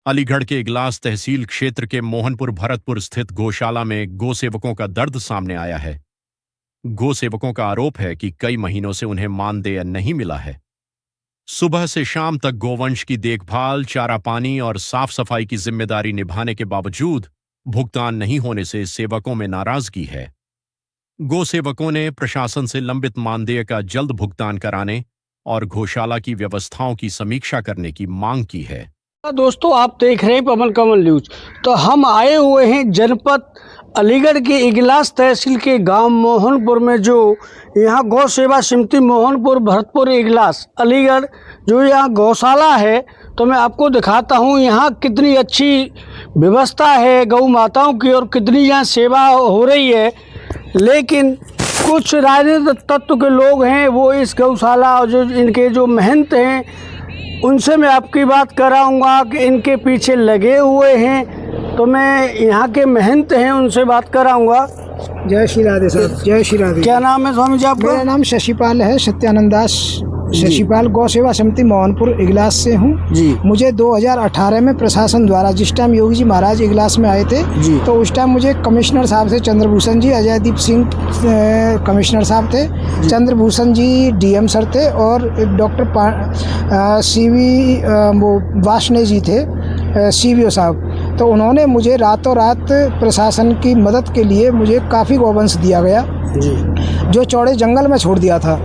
अलीगढ़ के इगलास तहसील क्षेत्र के मोहनपुर भरतपुर स्थित गौशाला में गौसेवकों का दर्द सामने आया है। गौसेवकों का आरोप है कि कई महीनों से उन्हें मानदेय नहीं मिला है। सुबह से शाम तक गौवंश की देखभाल, चारा पानी और साफ सफाई की जिम्मेदारी निभाने के बावजूद भुगतान नहीं होने से सेवकों में नाराजगी है। गौसेवकों ने प्रशासन से लंबित मानदेय का जल्द भुगतान कराने और गौशाला की व्यवस्थाओं की समीक्षा करने की मांग की है। दोस्तों, आप देख रहे हैं पवन कमल न्यूज। तो हम आए हुए हैं जनपद अलीगढ़ के इगलास तहसील के गांव मोहनपुर में, जो यहाँ गौ सेवा समिति मोहनपुर भरतपुर इगलास अलीगढ़ जो यहाँ गौशाला है। तो मैं आपको दिखाता हूँ यहाँ कितनी अच्छी व्यवस्था है गौ माताओं की और कितनी यहाँ सेवा हो रही है। लेकिन कुछ राजनीतिक तत्व के लोग हैं, वो इस गौशाला और जो इनके जो महंत हैं उनसे मैं आपकी बात कराऊंगा कि इनके पीछे लगे हुए हैं। तो मैं यहाँ के महंत हैं, उनसे बात कराऊंगा। जय श्री राधे साहब। जय श्री राधे। क्या नाम है स्वामी जी आपका? मेरा नाम शशिपाल है, सत्यानंद दास शशिपाल। गौ सेवा समिति मोहनपुर इगलास से हूँ जी। मुझे 2018 में प्रशासन द्वारा, जिस टाइम योगी जी महाराज इगलास में आए थे जी, तो उस टाइम मुझे कमिश्नर साहब से चंद्रभूषण जी, अजयदीप सिंह कमिश्नर साहब थे, चंद्रभूषण जी डीएम सर थे और डॉक्टर सीवी वासने जी थे सीवीओ साहब। तो उन्होंने मुझे रातों रात प्रशासन की मदद के लिए मुझे काफ़ी गौवंश दिया गया जी, जो चौड़े जंगल में छोड़ दिया था।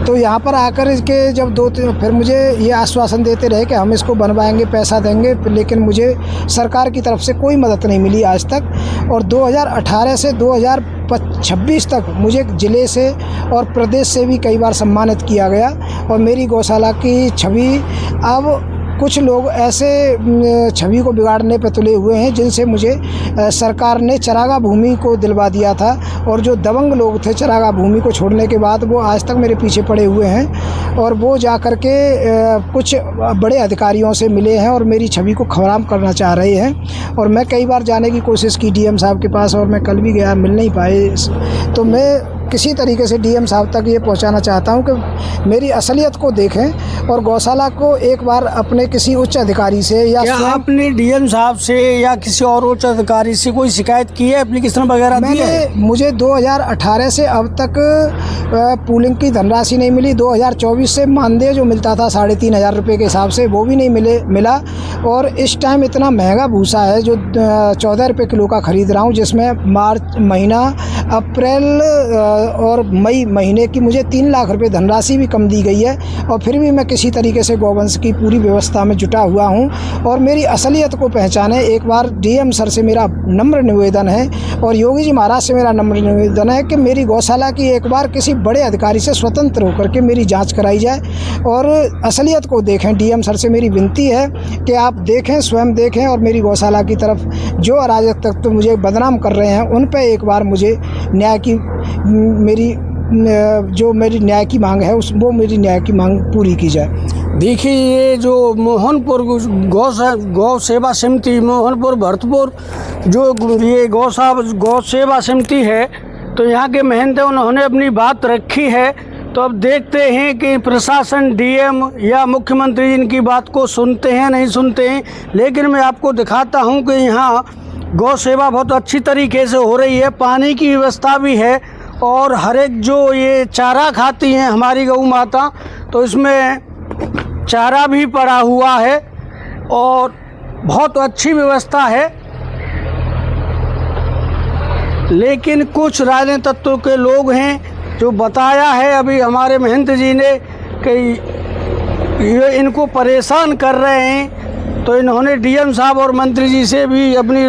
तो यहाँ पर आकर इसके जब फिर मुझे ये आश्वासन देते रहे कि हम इसको बनवाएंगे, पैसा देंगे, लेकिन मुझे सरकार की तरफ से कोई मदद नहीं मिली आज तक। और 2018 से 2026 तक मुझे ज़िले से और प्रदेश से भी कई बार सम्मानित किया गया। और मेरी गौशाला की छवि, अब कुछ लोग ऐसे छवि को बिगाड़ने पर तुले हुए हैं जिनसे मुझे सरकार ने चरागाह भूमि को दिलवा दिया था। और जो दबंग लोग थे चरागाह भूमि को छोड़ने के बाद, वो आज तक मेरे पीछे पड़े हुए हैं और वो जा कर के कुछ बड़े अधिकारियों से मिले हैं और मेरी छवि को खराब करना चाह रहे हैं। और मैं कई बार जाने की कोशिश की डीएम साहब के पास, और मैं कल भी गया, मिल नहीं पाए। तो मैं किसी तरीके से डीएम साहब तक ये पहुंचाना चाहता हूं कि मेरी असलियत को देखें और गौशाला को एक बार अपने किसी उच्च अधिकारी से या आपने डीएम साहब से या किसी और उच्च अधिकारी से कोई शिकायत की है, एप्लीकेशन वगैरह दी है? मुझे 2018 से अब तक पूलिंग की धनराशि नहीं मिली। 2024 से मानदेय जो मिलता था 3,500 रुपये के हिसाब से, वो भी नहीं मिला। और इस टाइम इतना महंगा भूसा है जो 14 रुपये किलो का खरीद रहा हूँ, जिसमें मार्च महीना, अप्रैल और मई महीने की मुझे 3 लाख रुपए धनराशि भी कम दी गई है। और फिर भी मैं किसी तरीके से गौवंश की पूरी व्यवस्था में जुटा हुआ हूं। और मेरी असलियत को पहचाने, एक बार डीएम सर से मेरा नम्र निवेदन है और योगी जी महाराज से मेरा नम्र निवेदन है कि मेरी गौशाला की एक बार किसी बड़े अधिकारी से स्वतंत्र होकर के मेरी जाँच कराई जाए और असलियत को देखें। डीएम सर से मेरी विनती है कि आप देखें, स्वयं देखें और मेरी गौशाला की तरफ जो अराजक तत्व मुझे बदनाम कर रहे हैं उन पर एक बार मुझे न्याय की, मेरी न्याय की मांग है, वो मेरी न्याय की मांग पूरी की जाए। देखिए, ये जो मोहनपुर गौ सेवा समिति मोहनपुर भरतपुर, जो ये गौ सेवा समिति है, तो यहाँ के महंत हैं, उन्होंने अपनी बात रखी है। तो अब देखते हैं कि प्रशासन, डीएम या मुख्यमंत्री इनकी बात को सुनते हैं नहीं सुनते हैं। लेकिन मैं आपको दिखाता हूँ कि यहाँ गौ सेवा बहुत अच्छी तरीके से हो रही है, पानी की व्यवस्था भी है और हर एक जो ये चारा खाती हैं हमारी गौ माता, तो इसमें चारा भी पड़ा हुआ है और बहुत अच्छी व्यवस्था है। लेकिन कुछ राजनीतिक तत्वों के लोग हैं, जो बताया है अभी हमारे महंत जी ने, कि ये इनको परेशान कर रहे हैं। तो इन्होंने डीएम साहब और मंत्री जी से भी अपनी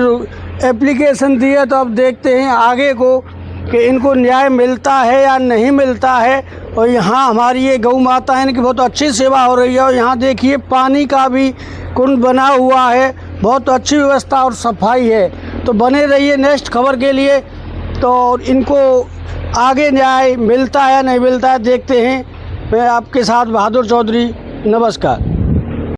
एप्लीकेशन दी है। तो अब देखते हैं आगे को कि इनको न्याय मिलता है या नहीं मिलता है। और यहाँ हमारी ये गौ माता है, इनकी बहुत अच्छी सेवा हो रही है। और यहाँ देखिए पानी का भी कुंड बना हुआ है, बहुत अच्छी व्यवस्था और सफाई है। तो बने रहिए नेक्स्ट खबर के लिए। तो इनको आगे न्याय मिलता है या नहीं मिलता है देखते हैं। मैं आपके साथ बहादुर चौधरी, नमस्कार।